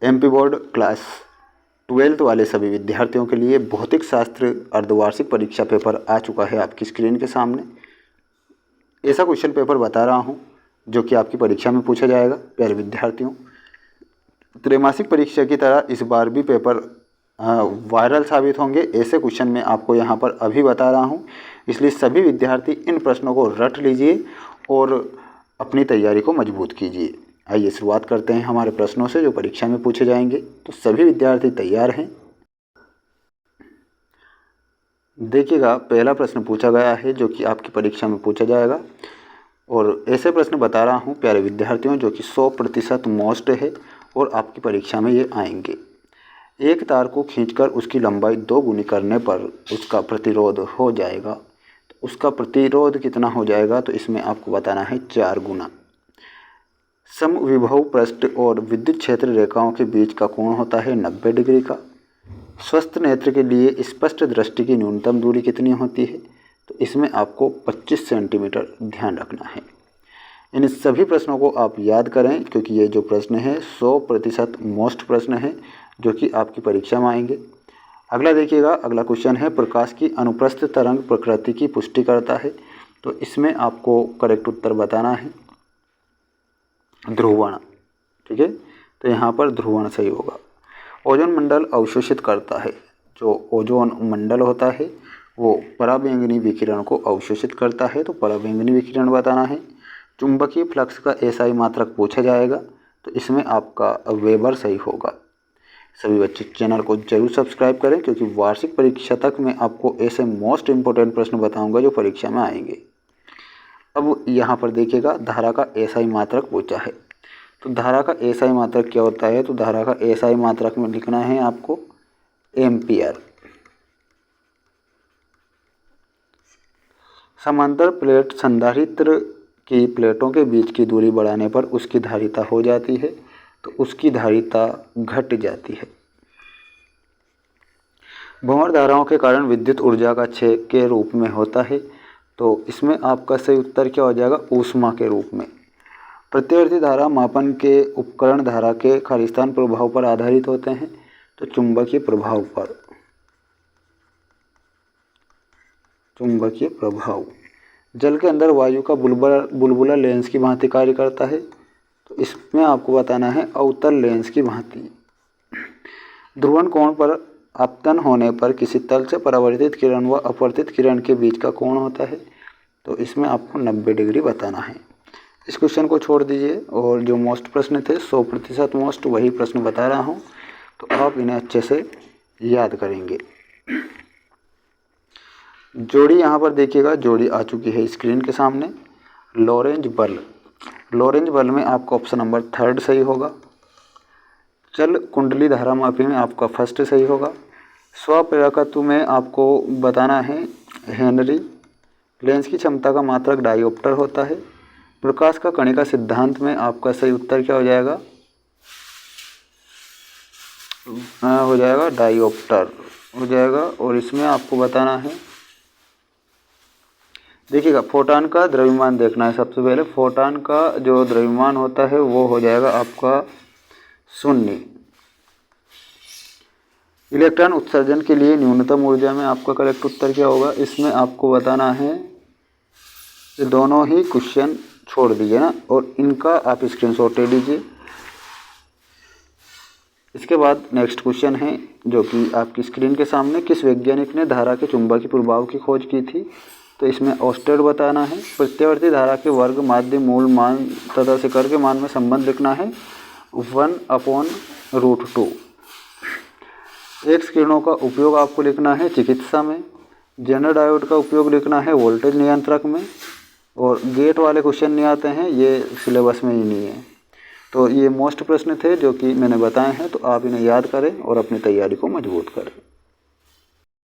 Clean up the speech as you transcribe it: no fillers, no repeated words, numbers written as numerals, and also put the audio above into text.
MP board class 12th वाले सभी विद्यार्थियों के लिए भौतिक शास्त्र अर्धवार्षिक परीक्षा पेपर आ चुका है आपकी स्क्रीन के सामने। ऐसा क्वेश्चन पेपर बता रहा हूं जो कि आपकी परीक्षा में पूछा जाएगा। प्यारे विद्यार्थियों, त्रैमासिक परीक्षा की तरह इस बार भी पेपर वायरल साबित होंगे। ऐसे क्वेश्चन मैं आपको यहाँ पर अभी बता रहा हूँ, इसलिए सभी विद्यार्थी इन प्रश्नों को रट लीजिए और अपनी तैयारी को मजबूत कीजिए। आइए शुरुआत करते हैं हमारे प्रश्नों से जो परीक्षा में पूछे जाएंगे। तो सभी विद्यार्थी तैयार हैं। देखिएगा, पहला प्रश्न पूछा गया है जो कि आपकी परीक्षा में पूछा जाएगा और ऐसे प्रश्न बता रहा हूँ प्यारे विद्यार्थियों जो कि 100% मोस्ट है और आपकी परीक्षा में ये आएंगे। एक तार को खींचकर उसकी लंबाई 2 गुनी करने पर उसका प्रतिरोध हो जाएगा। तो उसका प्रतिरोध कितना हो जाएगा, तो इसमें आपको बताना है 4 गुना। समविभव पृष्ठ और विद्युत क्षेत्र रेखाओं के बीच का कोण होता है 90 डिग्री का। स्वस्थ नेत्र के लिए स्पष्ट दृष्टि की न्यूनतम दूरी कितनी होती है, तो इसमें आपको 25 सेंटीमीटर ध्यान रखना है। इन सभी प्रश्नों को आप याद करें क्योंकि ये जो प्रश्न है 100% मोस्ट प्रश्न है जो कि आपकी परीक्षा में आएंगे। अगला देखिएगा, अगला क्वेश्चन है प्रकाश की अनुप्रस्थ तरंग प्रकृति की पुष्टि करता है। तो इसमें आपको करेक्ट उत्तर बताना है ध्रुवण। ठीक है, तो यहाँ पर ध्रुवण सही होगा। ओजोन मंडल अवशोषित करता है। जो ओजोन मंडल होता है वो पराबैंगनी विकिरण को अवशोषित करता है, तो पराबैंगनी विकिरण बताना है। चुंबकीय फ्लक्स का एसआई मात्रक पूछा जाएगा, तो इसमें आपका वेबर सही होगा। सभी बच्चे चैनल को जरूर सब्सक्राइब करें क्योंकि वार्षिक परीक्षा तक मैं आपको ऐसे मोस्ट इम्पोर्टेंट प्रश्न बताऊंगा जो परीक्षा में आएंगे। अब यहाँ पर देखिएगा, धारा का एसआई मात्रक पूछा है। तो धारा का एसआई मात्रक क्या होता है, तो धारा का एसआई मात्रक में लिखना है आपको एम्पियर। समांतर प्लेट संधारित्र की प्लेटों के बीच की दूरी बढ़ाने पर उसकी धारिता हो जाती है, तो उसकी धारिता घट जाती है। भंवर धाराओं के कारण विद्युत ऊर्जा का क्षय के रूप में होता है, तो इसमें आपका सही उत्तर क्या हो जाएगा, ऊष्मा के रूप में। प्रत्यावर्ती धारा मापन के उपकरण धारा के खालिस्तान प्रभाव पर आधारित होते हैं, तो चुंबकीय प्रभाव पर। चुंबकीय प्रभाव। जल के अंदर वायु का बुलबुला लेंस की भांति कार्य करता है, तो इसमें आपको बताना है अवतल लेंस की भांति। ध्रुवण कोण पर आपतन होने पर किसी तल से परावर्तित किरण व अपवर्तित किरण के बीच का कोण होता है, तो इसमें आपको 90 डिग्री बताना है। इस क्वेश्चन को छोड़ दीजिए और जो मोस्ट प्रश्न थे 100% मोस्ट वही प्रश्न बता रहा हूँ, तो आप इन्हें अच्छे से याद करेंगे। जोड़ी यहाँ पर देखिएगा, जोड़ी आ चुकी है स्क्रीन के सामने। लॉरेंज बल। लॉरेंज बल में आपका ऑप्शन नंबर 3 सही होगा। चल कुंडली धारामापी में आपका फर्स्ट सही होगा। स्वप्रेरकत्व में आपको बताना है हेनरी। लेंस की क्षमता का मात्रक डायोप्टर होता है। प्रकाश का कणिका सिद्धांत में आपका सही उत्तर क्या हो जाएगा, हो जाएगा डायोप्टर हो जाएगा। और इसमें आपको बताना है, देखिएगा फोटॉन का द्रव्यमान देखना है सबसे पहले। फोटॉन का जो द्रव्यमान होता है वो हो जाएगा आपका 0। इलेक्ट्रॉन उत्सर्जन के लिए न्यूनतम ऊर्जा में आपका करेक्ट उत्तर क्या होगा, इसमें आपको बताना है। ये दोनों ही क्वेश्चन छोड़ दीजिए ना और इनका आप स्क्रीनशॉट ले लीजिए। इसके बाद नेक्स्ट क्वेश्चन है जो कि आपकी स्क्रीन के सामने। किस वैज्ञानिक ने धारा के चुंबकीय प्रभाव की खोज की थी, तो इसमें ऑस्टेड बताना है। प्रत्यावर्ती धारा के वर्ग माध्य मूल मान तथा शिखर के मान में संबंध लिखना है 1/√2। एक्स किरणों का उपयोग आपको लिखना है चिकित्सा में। जेनर डायोड का उपयोग लिखना है वोल्टेज नियंत्रक में। और गेट वाले क्वेश्चन नहीं आते हैं, ये सिलेबस में ही नहीं है। तो ये मोस्ट प्रश्न थे जो कि मैंने बताए हैं, तो आप इन्हें याद करें और अपनी तैयारी को मजबूत करें।